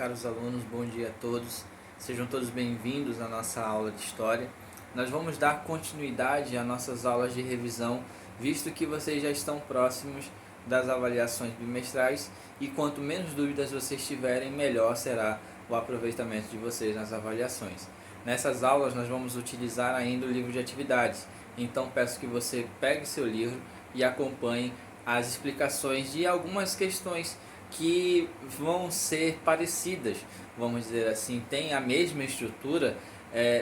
caros alunos, bom dia a todos. Sejam todos bem-vindos à nossa aula de História. Nós vamos dar continuidade às nossas aulas de revisão, visto que vocês já estão próximos das avaliações bimestrais e quanto menos dúvidas vocês tiverem, melhor será o aproveitamento de vocês nas avaliações. Nessas aulas nós vamos utilizar ainda o livro de atividades, então peço que você pegue seu livro e acompanhe as explicações de algumas questões que vão ser parecidas, vamos dizer assim, tem a mesma estrutura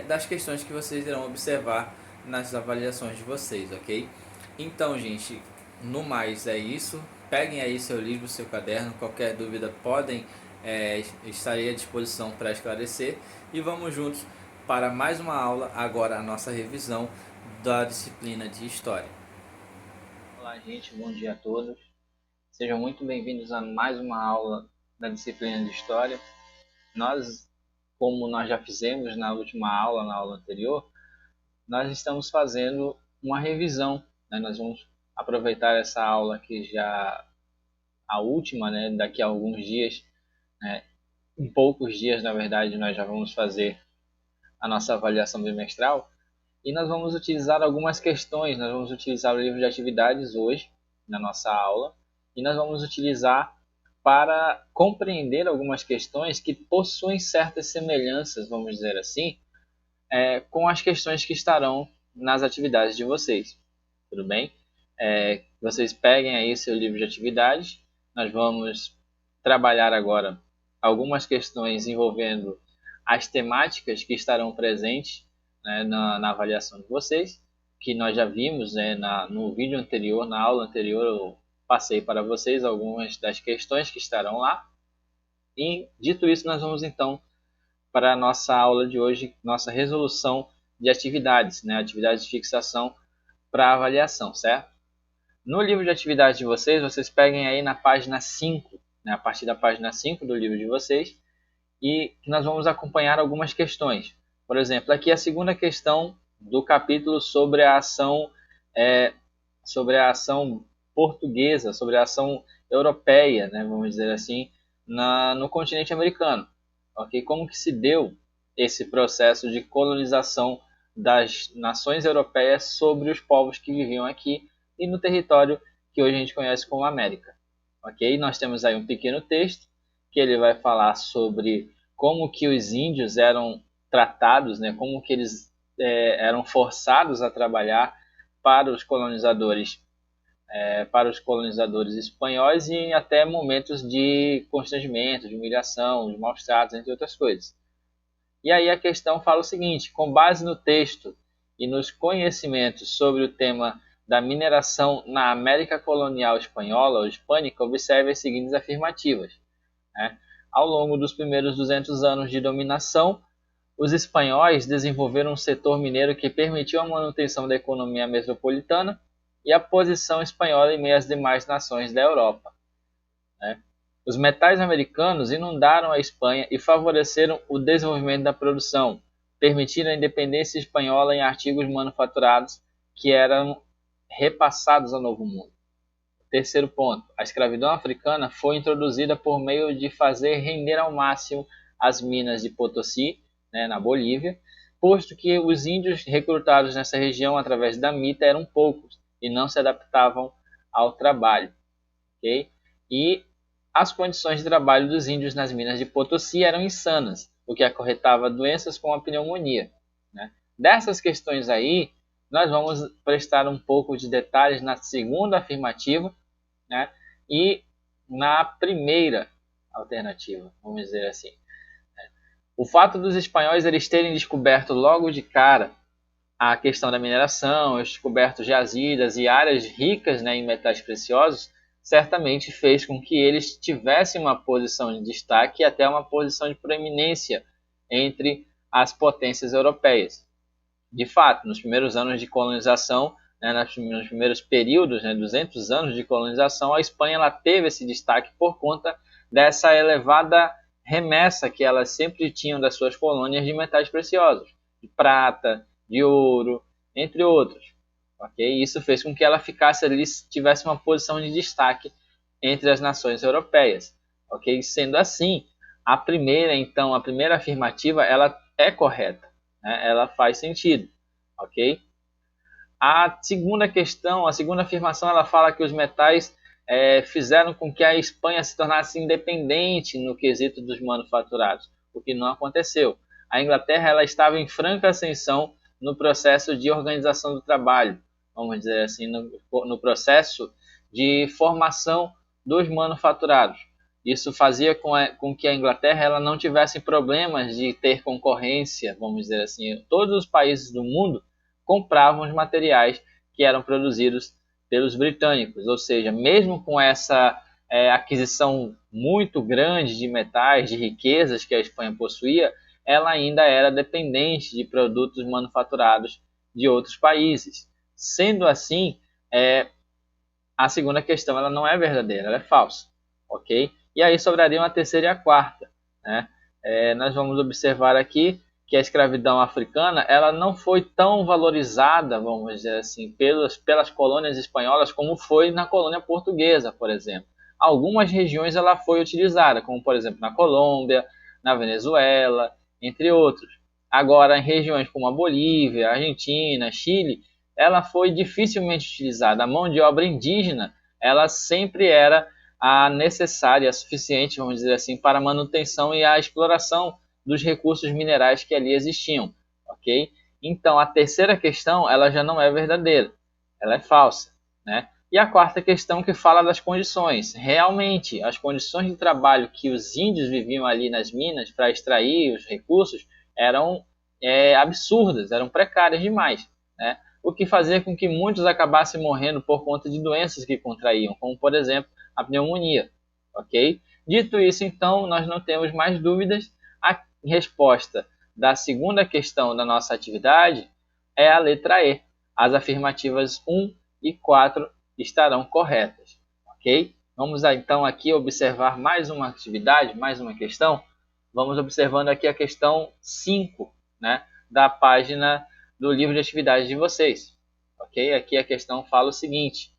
das questões que vocês irão observar nas avaliações de vocês, ok? Então, gente, no mais é isso. Peguem aí seu livro, seu caderno, qualquer dúvida podem estarei à disposição para esclarecer e vamos juntos para mais uma aula, agora a nossa revisão da disciplina de História. Olá, gente, bom dia a todos. Sejam muito bem-vindos a mais uma aula da disciplina de História. Como nós já fizemos na última aula, na aula anterior, nós estamos fazendo uma revisão, né? Nós vamos aproveitar essa aula que já a última, né? Daqui a alguns dias, né? Em poucos dias, na verdade, nós já vamos fazer a nossa avaliação bimestral e nós vamos utilizar algumas questões. Nós vamos utilizar o livro de atividades hoje, na nossa aula, e nós vamos utilizar para compreender algumas questões que possuem certas semelhanças, vamos dizer assim, com as questões que estarão nas atividades de vocês. Tudo bem? Vocês peguem aí seu livro de atividades. Nós vamos trabalhar agora algumas questões envolvendo as temáticas que estarão presentes, né, na avaliação de vocês, que nós já vimos, né, no vídeo anterior, na aula anterior, eu passei para vocês algumas das questões que estarão lá. E, dito isso, nós vamos então para a nossa aula de hoje, nossa resolução de atividades, né, atividades de fixação para avaliação, certo? No livro de atividades de vocês peguem aí na página 5, né, a partir da página 5 do livro de vocês, e nós vamos acompanhar algumas questões. Por exemplo, aqui a segunda questão do capítulo sobre a ação portuguesa, sobre a ação europeia, né, vamos dizer assim, no continente americano. Okay? Como que se deu esse processo de colonização das nações europeias sobre os povos que viviam aqui e no território que hoje a gente conhece como América. Okay? Nós temos aí um pequeno texto que ele vai falar sobre como que os índios eram tratados, né, como que eles eram forçados a trabalhar para os colonizadores espanhóis e em até momentos de constrangimento, de humilhação, de maus tratos, entre outras coisas. E aí a questão fala o seguinte: com base no texto e nos conhecimentos sobre o tema da mineração na América colonial espanhola ou hispânica, observe as seguintes afirmativas. Né? Ao longo dos primeiros 200 anos de dominação, os espanhóis desenvolveram um setor mineiro que permitiu a manutenção da economia metropolitana e a posição espanhola em meio às demais nações da Europa. Né? Os metais americanos inundaram a Espanha e favoreceram o desenvolvimento da produção, permitindo a independência espanhola em artigos manufaturados que eram repassados ao Novo Mundo. Terceiro ponto, a escravidão africana foi introduzida por meio de fazer render ao máximo as minas de Potosí, né, na Bolívia, posto que os índios recrutados nessa região através da mita eram poucos e não se adaptavam ao trabalho. Okay? E as condições de trabalho dos índios nas minas de Potosí eram insanas, o que acarretava doenças como a pneumonia. Né? Dessas questões aí, nós vamos prestar um pouco de detalhes na segunda afirmativa, né? E na primeira alternativa, vamos dizer assim. O fato dos espanhóis eles terem descoberto logo de cara a questão da mineração, os descobertos jazidas e áreas ricas, né, em metais preciosos, certamente fez com que eles tivessem uma posição de destaque e até uma posição de proeminência entre as potências europeias. De fato, nos primeiros anos de colonização, né, nos primeiros períodos, né, 200 anos de colonização, a Espanha ela teve esse destaque por conta dessa elevada remessa que elas sempre tinham das suas colônias de metais preciosos, de prata, de ouro, entre outros. Okay? Isso fez com que ela ficasse ali, tivesse uma posição de destaque entre as nações europeias. Okay? Sendo assim, A primeira afirmativa, ela é correta, né? Ela faz sentido, ok? A segunda questão, a segunda afirmação, ela fala que os metais fizeram com que a Espanha se tornasse independente no quesito dos manufaturados, o que não aconteceu. A Inglaterra, ela estava em franca ascensão no processo de organização do trabalho, vamos dizer assim, no processo de formação dos manufaturados. Isso fazia com que a Inglaterra ela não tivesse problemas de ter concorrência, vamos dizer assim. Todos os países do mundo compravam os materiais que eram produzidos pelos britânicos, ou seja, mesmo com essa aquisição muito grande de metais, de riquezas que a Espanha possuía, ela ainda era dependente de produtos manufaturados de outros países. Sendo assim, a segunda questão ela não é verdadeira, ela é falsa, ok? E aí sobrariam a terceira e a quarta, né? Nós vamos observar aqui que a escravidão africana ela não foi tão valorizada, vamos dizer assim, pelas colônias espanholas como foi na colônia portuguesa, por exemplo. Algumas regiões ela foi utilizada, como por exemplo na Colômbia, na Venezuela, entre outros. Agora, em regiões como a Bolívia, a Argentina, Chile, ela foi dificilmente utilizada. A mão de obra indígena, ela sempre era a necessária, a suficiente, vamos dizer assim, para a manutenção e a exploração dos recursos minerais que ali existiam, ok? Então, a terceira questão, ela já não é verdadeira, ela é falsa, né? E a quarta questão que fala das condições. Realmente, as condições de trabalho que os índios viviam ali nas minas para extrair os recursos eram absurdas, eram precárias demais, né? O que fazia com que muitos acabassem morrendo por conta de doenças que contraíam, como, por exemplo, a pneumonia, ok? Dito isso, então, nós não temos mais dúvidas. A resposta da segunda questão da nossa atividade é a letra E. As afirmativas 1 e 4 estarão corretas, ok? Vamos então aqui observar mais uma atividade, mais uma questão. Vamos observando aqui a questão 5, né, da página do livro de atividades de vocês, ok? Aqui a questão fala o seguinte,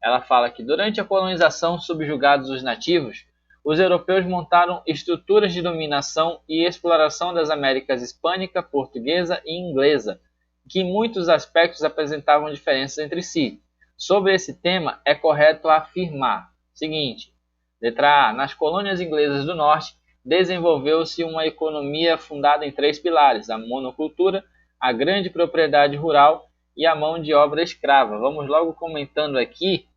ela fala que durante a colonização subjugados os nativos, os europeus montaram estruturas de dominação e exploração das Américas hispânica, portuguesa e inglesa, que em muitos aspectos apresentavam diferenças entre si. Sobre esse tema, é correto afirmar o seguinte, letra A, nas colônias inglesas do norte, desenvolveu-se uma economia fundada em 3 pilares, a monocultura, a grande propriedade rural e a mão de obra escrava. Vamos logo comentando aqui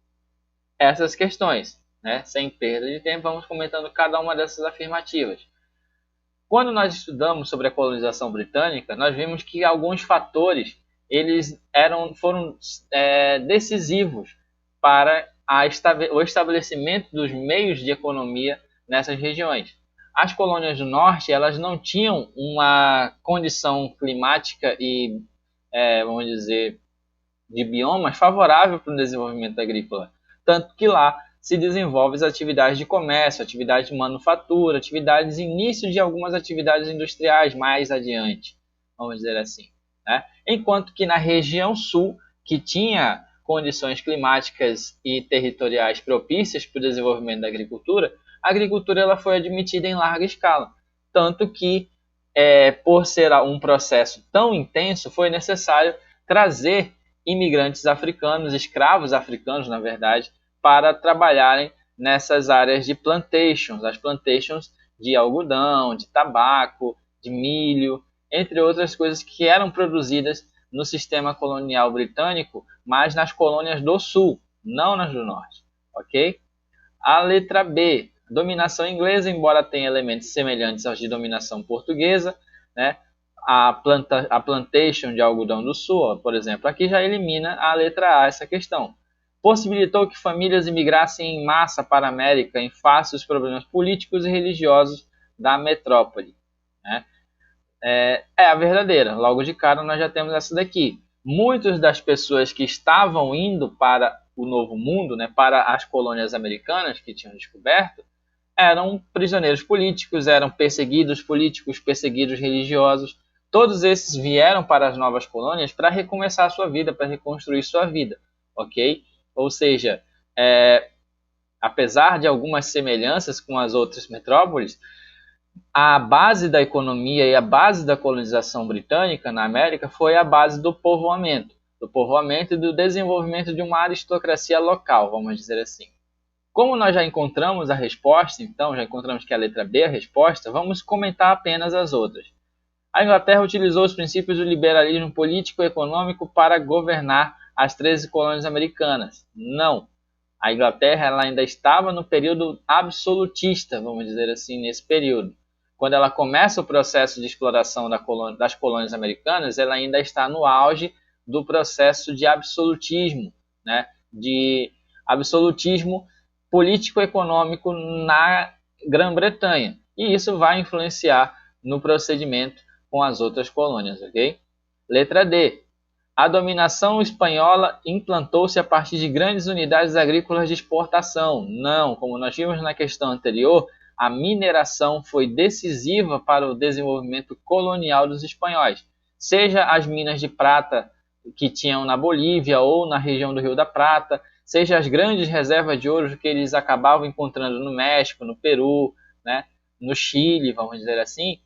essas questões, né? Sem perda de tempo, vamos comentando cada uma dessas afirmativas. Quando nós estudamos sobre a colonização britânica, nós vimos que alguns fatores eles foram decisivos para o estabelecimento dos meios de economia nessas regiões. As colônias do norte elas não tinham uma condição climática e, vamos dizer, de biomas favorável para o desenvolvimento agrícola. Tanto que lá se desenvolvem as atividades de comércio, atividades de manufatura, atividades, início de algumas atividades industriais mais adiante, vamos dizer assim, né? Enquanto que na região sul, que tinha condições climáticas e territoriais propícias para o desenvolvimento da agricultura, a agricultura ela foi admitida em larga escala. Tanto que, por ser um processo tão intenso, foi necessário trazer imigrantes africanos, escravos africanos, na verdade, para trabalharem nessas áreas de plantations, as plantations de algodão, de tabaco, de milho, entre outras coisas que eram produzidas no sistema colonial britânico, mas nas colônias do sul, não nas do norte, ok? A letra B, dominação inglesa, embora tenha elementos semelhantes aos de dominação portuguesa, né? A plantation de algodão do sul, por exemplo, aqui já elimina a letra A essa questão. Possibilitou que famílias imigrassem em massa para a América em face dos problemas políticos e religiosos da metrópole, né? É a verdadeira. Logo de cara nós já temos essa daqui. Muitas das pessoas que estavam indo para o Novo Mundo, né, para as colônias americanas que tinham descoberto, eram prisioneiros políticos, eram perseguidos políticos, perseguidos religiosos. Todos esses vieram para as novas colônias para recomeçar a sua vida, para reconstruir sua vida, ok? Ou seja, apesar de algumas semelhanças com as outras metrópoles, a base da economia e a base da colonização britânica na América foi a base do povoamento e do desenvolvimento de uma aristocracia local, vamos dizer assim. Como nós já encontramos a resposta, então, já encontramos que a letra B é a resposta, vamos comentar apenas as outras. A Inglaterra utilizou os princípios do liberalismo político e econômico para governar as 13 colônias americanas. Não. A Inglaterra ela ainda estava no período absolutista, vamos dizer assim, nesse período. Quando ela começa o processo de exploração das colônias americanas, ela ainda está no auge do processo de absolutismo, né? De absolutismo político-econômico na Grã-Bretanha. E isso vai influenciar no procedimento com as outras colônias, ok? Letra D. A dominação espanhola implantou-se a partir de grandes unidades agrícolas de exportação. Não, como nós vimos na questão anterior, a mineração foi decisiva para o desenvolvimento colonial dos espanhóis. Seja as minas de prata que tinham na Bolívia ou na região do Rio da Prata, seja as grandes reservas de ouro que eles acabavam encontrando no México, no Peru, né, no Chile, vamos dizer assim,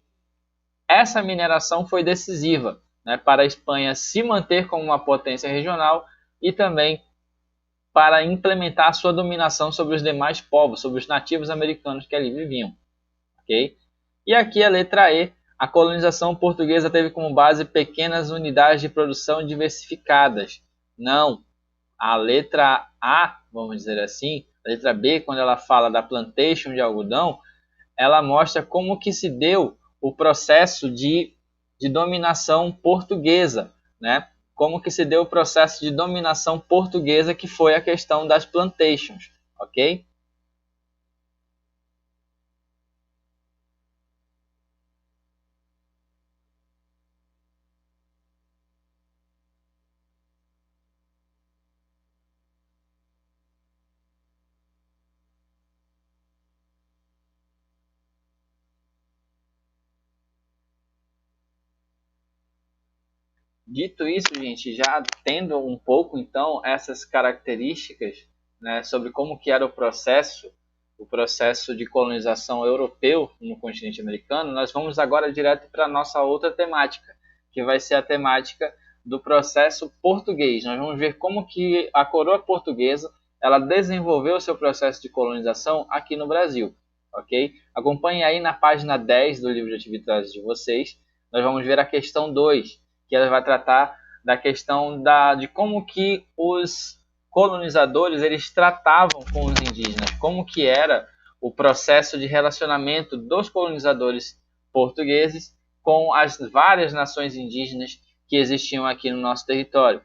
essa mineração foi decisiva, né, para a Espanha se manter como uma potência regional e também para implementar sua dominação sobre os demais povos, sobre os nativos americanos que ali viviam. Okay? E aqui a letra E, a colonização portuguesa teve como base pequenas unidades de produção diversificadas. Não, a letra A, vamos dizer assim, a letra B, quando ela fala da plantation de algodão, ela mostra como que se deu o processo de dominação portuguesa, né? Como que se deu o processo de dominação portuguesa, que foi a questão das plantations, ok? Dito isso, gente, já tendo um pouco então essas características, né, sobre como que era o processo de colonização europeu no continente americano, nós vamos agora direto para a nossa outra temática, que vai ser a temática do processo português. Nós vamos ver como que a coroa portuguesa ela desenvolveu o seu processo de colonização aqui no Brasil, ok? Acompanhe aí na página 10 do livro de atividades de vocês. Nós vamos ver a questão 2, que ela vai tratar da questão de como que os colonizadores eles tratavam com os indígenas, como que era o processo de relacionamento dos colonizadores portugueses com as várias nações indígenas que existiam aqui no nosso território,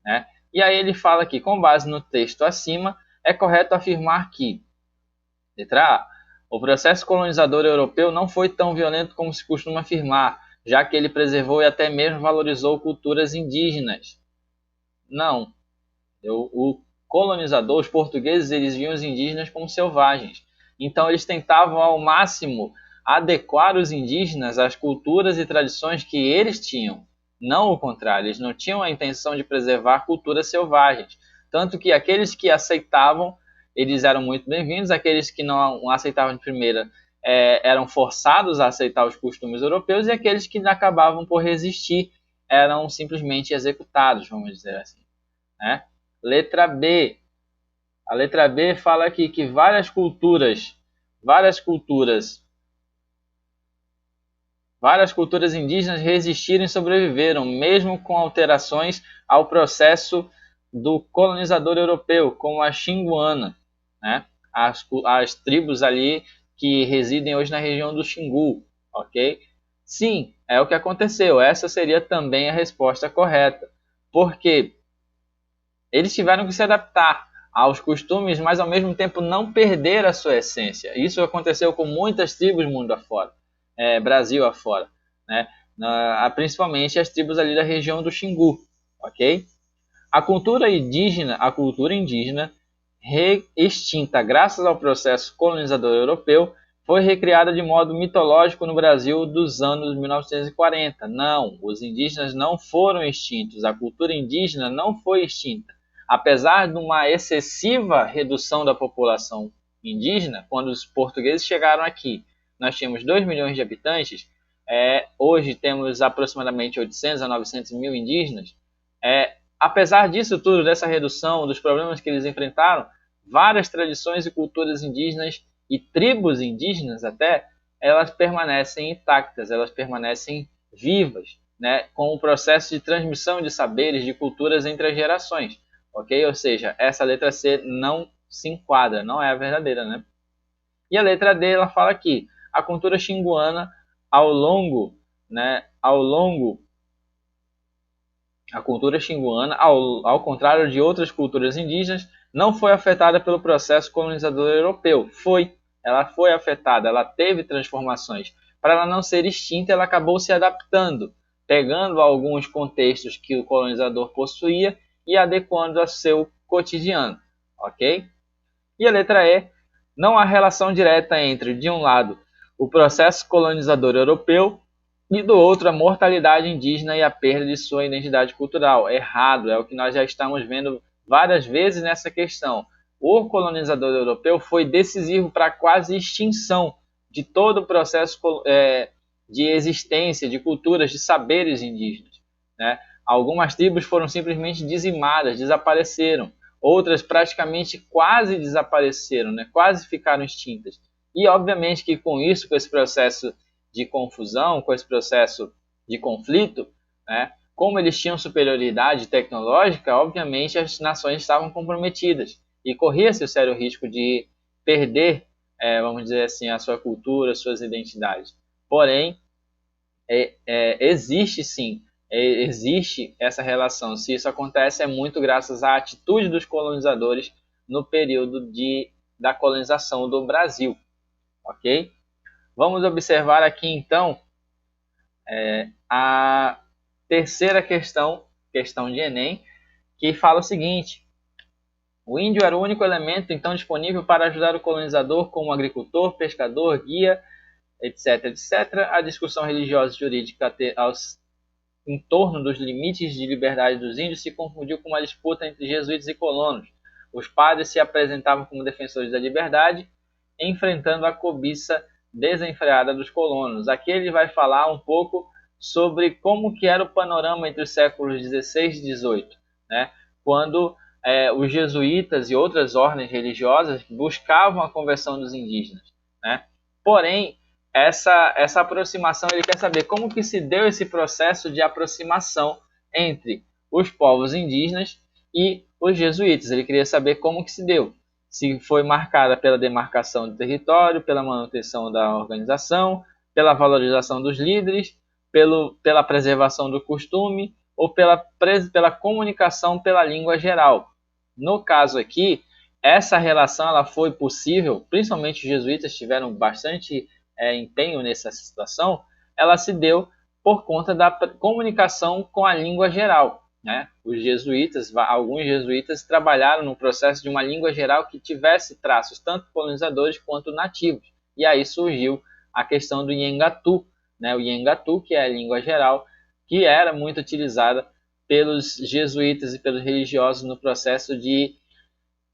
né? E aí ele fala que, com base no texto acima, é correto afirmar que, letra A, o processo colonizador europeu não foi tão violento como se costuma afirmar, já que ele preservou e até mesmo valorizou culturas indígenas. Não. O colonizador, os portugueses, eles viam os indígenas como selvagens. Então eles tentavam ao máximo adequar os indígenas às culturas e tradições que eles tinham. Não o contrário, eles não tinham a intenção de preservar culturas selvagens. Tanto que aqueles que aceitavam, eles eram muito bem-vindos, aqueles que não aceitavam de primeira eram forçados a aceitar os costumes europeus, e aqueles que acabavam por resistir eram simplesmente executados, vamos dizer assim, né? Letra B. A letra B fala aqui que várias culturas indígenas resistiram e sobreviveram, mesmo com alterações ao processo do colonizador europeu, como a Xinguana, né? As tribos ali que residem hoje na região do Xingu, ok? Sim, é o que aconteceu. Essa seria também a resposta correta, porque eles tiveram que se adaptar aos costumes, mas ao mesmo tempo não perder a sua essência. Isso aconteceu com muitas tribos mundo afora, Brasil afora, né? Principalmente as tribos ali da região do Xingu, ok? A cultura indígena extinta graças ao processo colonizador europeu, foi recriada de modo mitológico no Brasil dos anos 1940. Não, os indígenas não foram extintos, a cultura indígena não foi extinta. Apesar de uma excessiva redução da população indígena, quando os portugueses chegaram aqui, nós tínhamos 2 milhões de habitantes, hoje temos aproximadamente 800 a 900 mil indígenas. Apesar disso tudo, dessa redução, dos problemas que eles enfrentaram, várias tradições e culturas indígenas e tribos indígenas até, elas permanecem intactas, elas permanecem vivas, né, com o processo de transmissão de saberes, de culturas entre as gerações, ok? Ou seja, essa letra C não se enquadra, não é a verdadeira, né? E a letra D, ela fala que a cultura xinguana, a cultura xinguana, ao contrário de outras culturas indígenas, não foi afetada pelo processo colonizador europeu. Ela foi afetada, ela teve transformações. Para ela não ser extinta, ela acabou se adaptando, pegando alguns contextos que o colonizador possuía e adequando ao seu cotidiano, ok? E a letra E, não há relação direta entre, de um lado, o processo colonizador europeu e do outro a mortalidade indígena e a perda de sua identidade cultural. Errado, é o que nós já estamos vendo várias vezes nessa questão. O colonizador europeu foi decisivo para a quase extinção de todo o processo de existência, de culturas, de saberes indígenas, né? Algumas tribos foram simplesmente dizimadas, desapareceram. Outras praticamente quase desapareceram, né? Quase ficaram extintas. E obviamente que com isso, com esse processo de confusão, com esse processo de conflito, né, como eles tinham superioridade tecnológica, obviamente as nações estavam comprometidas e corria-se o sério risco de perder, vamos dizer assim, a sua cultura, suas identidades. Porém, existe sim, existe essa relação. Se isso acontece, é muito graças à atitude dos colonizadores no período da colonização do Brasil, ok? Vamos observar aqui, então, a terceira questão de Enem, que fala o seguinte: o índio era o único elemento, então, disponível para ajudar o colonizador como agricultor, pescador, guia, etc, etc. A discussão religiosa e jurídica em torno dos limites de liberdade dos índios se confundiu com uma disputa entre jesuítas e colonos. Os padres se apresentavam como defensores da liberdade, enfrentando a cobiça desenfreada dos colonos. Aqui ele vai falar um pouco sobre como que era o panorama entre os séculos XVI e XVIII, né? Quando os jesuítas e outras ordens religiosas buscavam a conversão dos indígenas, né? Porém, essa aproximação, ele quer saber como que se deu esse processo de aproximação entre os povos indígenas e os jesuítas. Ele queria saber como que se deu. Se foi marcada pela demarcação do território, pela manutenção da organização, pela valorização dos líderes, pela preservação do costume ou pela comunicação pela língua geral. No caso aqui, essa relação ela foi possível, principalmente os jesuítas tiveram bastante empenho nessa situação, ela se deu por conta da comunicação com a língua geral, né? Os jesuítas, alguns jesuítas trabalharam no processo de uma língua geral que tivesse traços tanto colonizadores quanto nativos. E aí surgiu a questão do Nhengatu, né? O Nhengatu, que é a língua geral, que era muito utilizada pelos jesuítas e pelos religiosos no processo de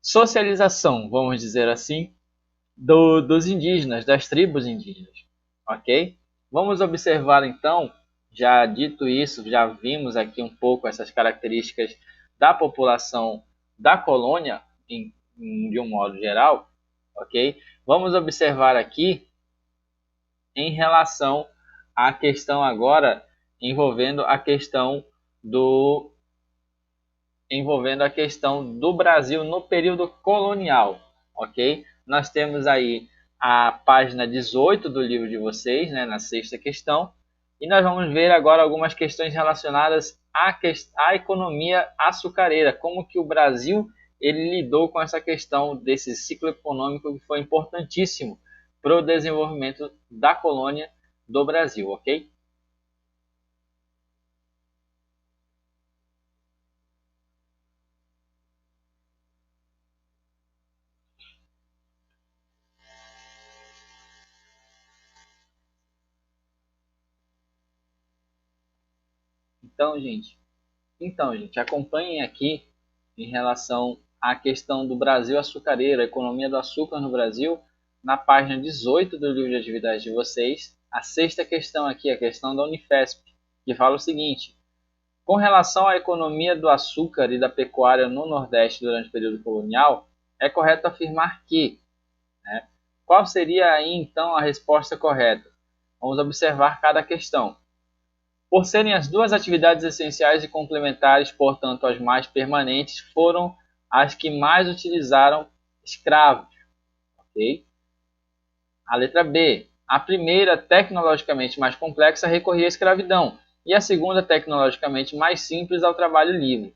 socialização, vamos dizer assim, dos indígenas, das tribos indígenas, ok? Vamos observar então, já dito isso, já vimos aqui um pouco essas características da população da colônia, de um modo geral, ok? Vamos observar aqui em relação à questão agora envolvendo a questão do Brasil no período colonial, ok? Nós temos aí a página 18 do livro de vocês, né, na sexta questão, e nós vamos ver agora algumas questões relacionadas à economia açucareira, como que o Brasil ele lidou com essa questão desse ciclo econômico que foi importantíssimo para o desenvolvimento da colônia do Brasil, ok? Então, gente, acompanhem aqui em relação à questão do Brasil açucareiro, a economia do açúcar no Brasil, na página 18 do livro de atividades de vocês, a sexta questão aqui, a questão da Unifesp, que fala o seguinte: com relação à economia do açúcar e da pecuária no Nordeste durante o período colonial, é correto afirmar que, né? Qual seria aí então a resposta correta? Vamos observar cada questão. Por serem as duas atividades essenciais e complementares, portanto as mais permanentes, foram as que mais utilizaram escravos. Okay? A letra B. A primeira, tecnologicamente mais complexa, recorria à escravidão, e a segunda, tecnologicamente mais simples, ao trabalho livre.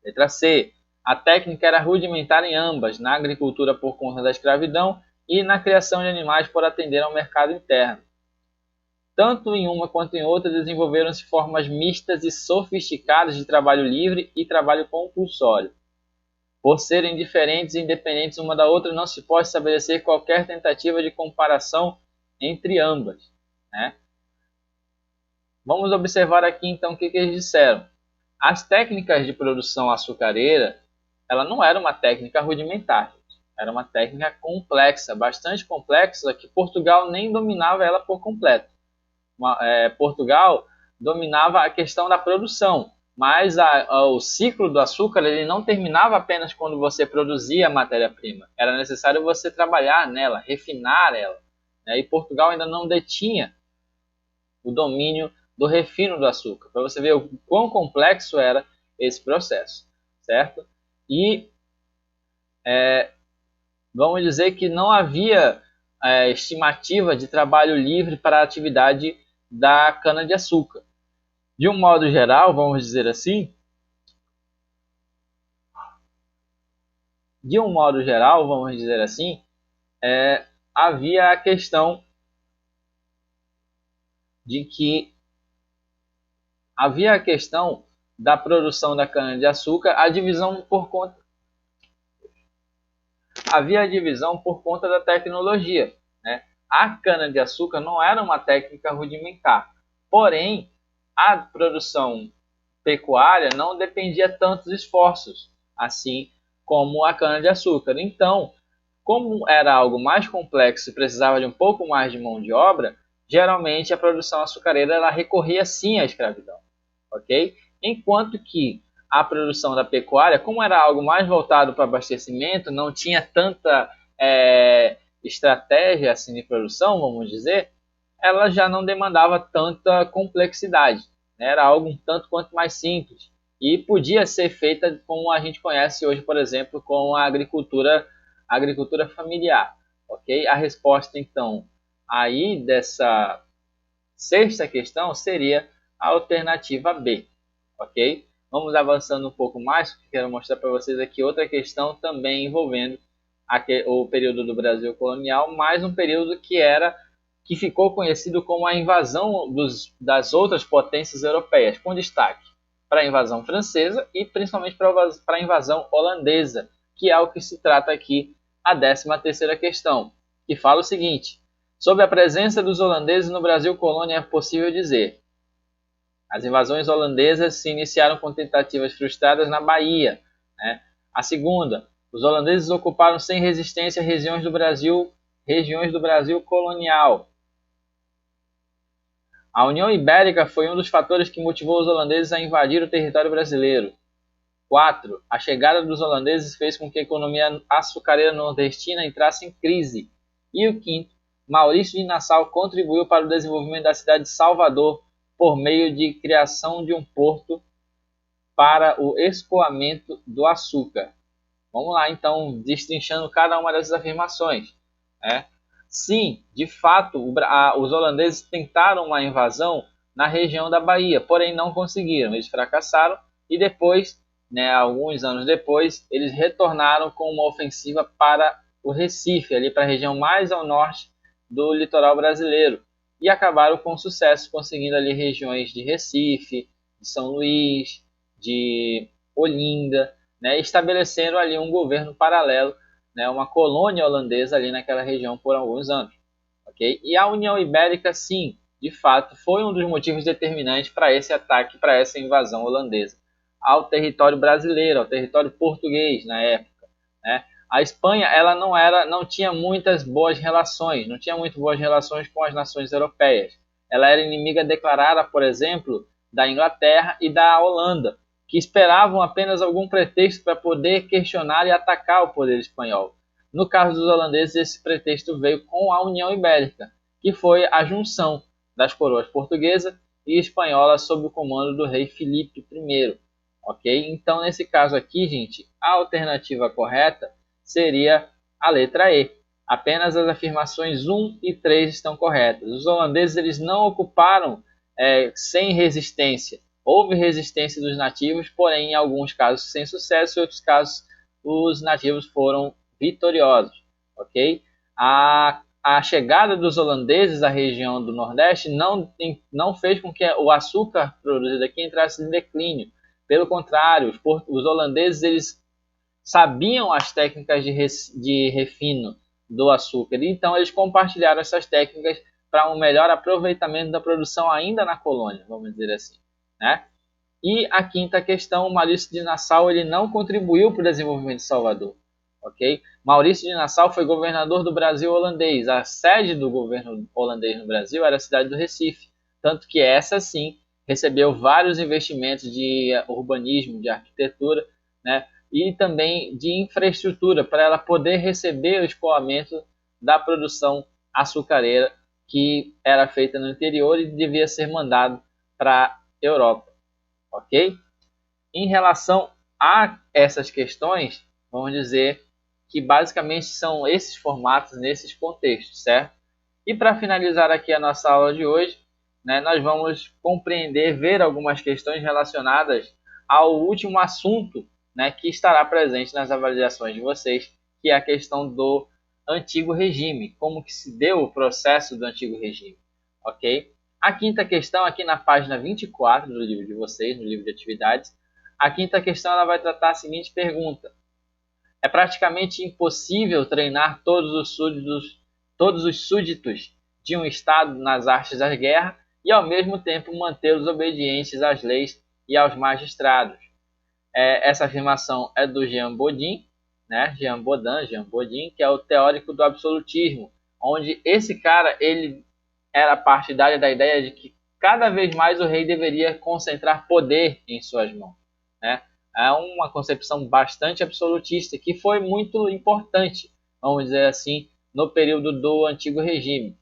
Letra C. A técnica era rudimentar em ambas, na agricultura por conta da escravidão e na criação de animais por atender ao mercado interno. Tanto em uma quanto em outra desenvolveram-se formas mistas e sofisticadas de trabalho livre e trabalho compulsório. Por serem diferentes e independentes uma da outra, não se pode estabelecer qualquer tentativa de comparação entre ambas, né? Vamos observar aqui então o que eles disseram. As técnicas de produção açucareira, ela não era uma técnica rudimentar, era uma técnica complexa, bastante complexa, que Portugal nem dominava ela por completo. Portugal dominava a questão da produção, mas o ciclo do açúcar ele não terminava apenas quando você produzia a matéria-prima. Era necessário você trabalhar nela, refinar ela, né? E Portugal ainda não detinha o domínio do refino do açúcar, para você ver o quão complexo era esse processo, certo? E vamos dizer que não havia estimativa de trabalho livre para a atividade da cana-de-açúcar. De um modo geral, vamos dizer assim, havia a questão de que havia a questão da produção da cana-de-açúcar, havia a divisão por conta da tecnologia, né? A cana-de-açúcar não era uma técnica rudimentar, porém a produção pecuária não dependia tantos esforços, assim como a cana-de-açúcar. Então, como era algo mais complexo e precisava de um pouco mais de mão de obra, geralmente a produção açucareira ela recorria sim à escravidão, ok? Enquanto que a produção da pecuária, como era algo mais voltado para abastecimento, não tinha tanta estratégia assim de produção, vamos dizer, ela já não demandava tanta complexidade, né? Era algo um tanto quanto mais simples e podia ser feita como a gente conhece hoje, por exemplo, com a agricultura familiar, ok? A resposta então aí dessa sexta questão seria a alternativa B, ok? Vamos avançando um pouco mais, porque quero mostrar para vocês aqui outra questão também envolvendo o período do Brasil colonial, mais um período que ficou conhecido como a invasão das outras potências europeias, com destaque para a invasão francesa e principalmente para a invasão holandesa, que é o que se trata aqui a 13ª questão, que fala o seguinte: sobre a presença dos holandeses no Brasil colônia é possível dizer: as invasões holandesas se iniciaram com tentativas frustradas na Bahia, né? A segunda, os holandeses ocuparam sem resistência regiões do Brasil colonial. A União Ibérica foi um dos fatores que motivou os holandeses a invadir o território brasileiro. 4. A chegada dos holandeses fez com que a economia açucareira nordestina entrasse em crise. E o quinto, Maurício de Nassau contribuiu para o desenvolvimento da cidade de Salvador por meio de criação de um porto para o escoamento do açúcar. Vamos lá, então, destrinchando cada uma dessas afirmações. Sim, de fato, os holandeses tentaram uma invasão na região da Bahia, porém não conseguiram. Eles fracassaram e depois, alguns anos depois, eles retornaram com uma ofensiva para o Recife, ali para a região mais ao norte do litoral brasileiro. E acabaram com sucesso, conseguindo ali regiões de Recife, de São Luís, de Olinda, estabelecendo ali um governo paralelo, uma colônia holandesa ali naquela região por alguns anos. Okay? E a União Ibérica, sim, de fato, foi um dos motivos determinantes para esse ataque, para essa invasão holandesa ao território brasileiro, ao território português na época. a Espanha ela não tinha muitas boas relações, não tinha muito boas relações com as nações europeias. Ela era inimiga declarada, por exemplo, da Inglaterra e da Holanda, que esperavam apenas algum pretexto para poder questionar e atacar o poder espanhol. No caso dos holandeses, esse pretexto veio com a União Ibérica, que foi a junção das coroas portuguesa e espanhola sob o comando do rei Filipe I. Ok? Então, nesse caso aqui, gente, a alternativa correta seria a letra E. Apenas as afirmações 1 e 3 estão corretas. Os holandeses eles não ocuparam sem resistência. Houve resistência dos nativos, porém, em alguns casos sem sucesso, em outros casos, os nativos foram vitoriosos. Ok? A chegada dos holandeses à região do Nordeste não fez com que o açúcar produzido aqui entrasse em declínio. Pelo contrário, os holandeses eles sabiam as técnicas de refino do açúcar, então eles compartilharam essas técnicas para um melhor aproveitamento da produção ainda na colônia, vamos dizer assim, né? E a quinta questão, Maurício de Nassau ele não contribuiu para o desenvolvimento de Salvador. Okay? Maurício de Nassau foi governador do Brasil holandês. A sede do governo holandês no Brasil era a cidade do Recife. Tanto que essa, sim, recebeu vários investimentos de urbanismo, de arquitetura, né? E também de infraestrutura para ela poder receber o escoamento da produção açucareira que era feita no interior e devia ser mandado para a Europa. Ok? Em relação a essas questões, vamos dizer que basicamente são esses formatos nesses contextos, certo? E para finalizar aqui a nossa aula de hoje, né, nós vamos compreender, ver algumas questões relacionadas ao último assunto, né, que estará presente nas avaliações de vocês, que é a questão do antigo regime, como que se deu o processo do antigo regime, ok? A quinta questão, aqui na página 24 do livro de vocês, no livro de atividades, a quinta questão ela vai tratar a seguinte pergunta: é praticamente impossível treinar todos os súditos de um Estado nas artes da guerra e, ao mesmo tempo, mantê-los obedientes às leis e aos magistrados. Essa afirmação é do Jean Bodin, né? Jean Bodin, que é o teórico do absolutismo, onde esse cara ele era partidário da ideia de que cada vez mais o rei deveria concentrar poder em suas mãos, né? É uma concepção bastante absolutista que foi muito importante, vamos dizer assim, no período do Antigo Regime.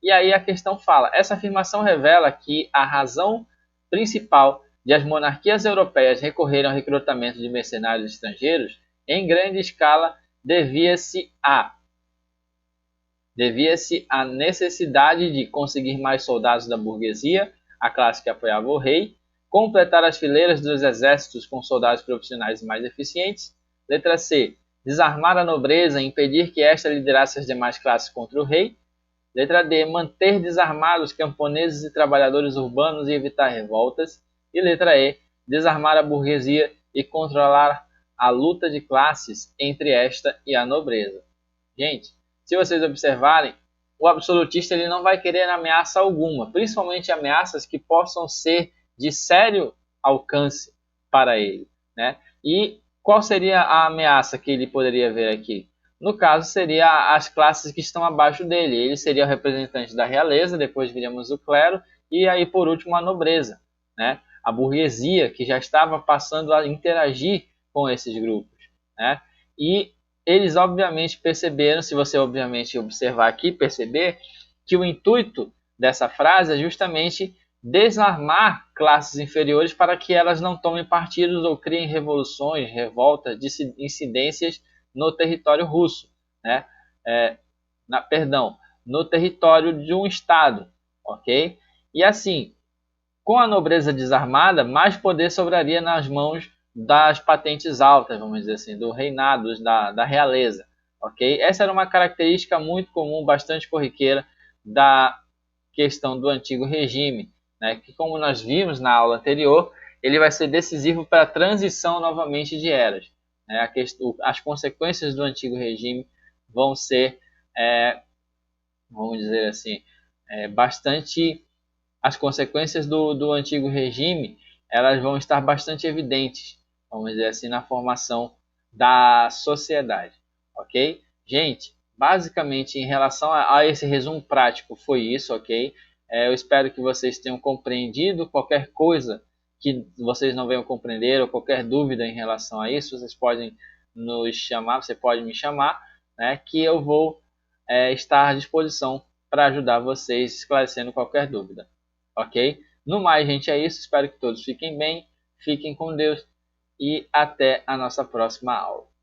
E aí a questão fala, essa afirmação revela que a razão principal de as monarquias europeias recorrerem ao recrutamento de mercenários estrangeiros em grande escala devia-se à necessidade de conseguir mais soldados da burguesia, a classe que apoiava o rei, completar as fileiras dos exércitos com soldados profissionais mais eficientes. Letra C. Desarmar a nobreza e impedir que esta liderasse as demais classes contra o rei. Letra D. Manter desarmados camponeses e trabalhadores urbanos e evitar revoltas. E letra E. Desarmar a burguesia e controlar a luta de classes entre esta e a nobreza. Gente, se vocês observarem, o absolutista ele não vai querer ameaça alguma, principalmente ameaças que possam ser de sério alcance para ele, né? E qual seria a ameaça que ele poderia ver aqui? No caso, seria as classes que estão abaixo dele. Ele seria o representante da realeza, depois viríamos o clero, e aí, por último, a nobreza, né? A burguesia, que já estava passando a interagir com esses grupos, né? E eles, obviamente, perceberam, se você, obviamente, observar aqui, perceber que o intuito dessa frase é justamente desarmar classes inferiores para que elas não tomem partidos ou criem revoluções, revoltas, incidências no território russo, né? No território de um Estado, ok? E assim, com a nobreza desarmada, mais poder sobraria nas mãos das patentes altas, vamos dizer assim, do reinado, da realeza, ok? Essa era uma característica muito comum, bastante corriqueira da questão do antigo regime, né, que como nós vimos na aula anterior, ele vai ser decisivo para a transição novamente de eras. Né? As consequências do antigo regime vão ser, vamos dizer assim, bastante... As consequências do antigo regime, elas vão estar bastante evidentes, vamos dizer assim, na formação da sociedade. ok? Gente, basicamente em relação a esse resumo prático foi isso, ok? Eu espero que vocês tenham compreendido. Qualquer coisa que vocês não venham compreender ou qualquer dúvida em relação a isso, vocês podem nos chamar, você pode me chamar, né, que eu vou estar à disposição para ajudar vocês esclarecendo qualquer dúvida, ok? No mais, gente, é isso. Espero que todos fiquem bem, fiquem com Deus e até a nossa próxima aula.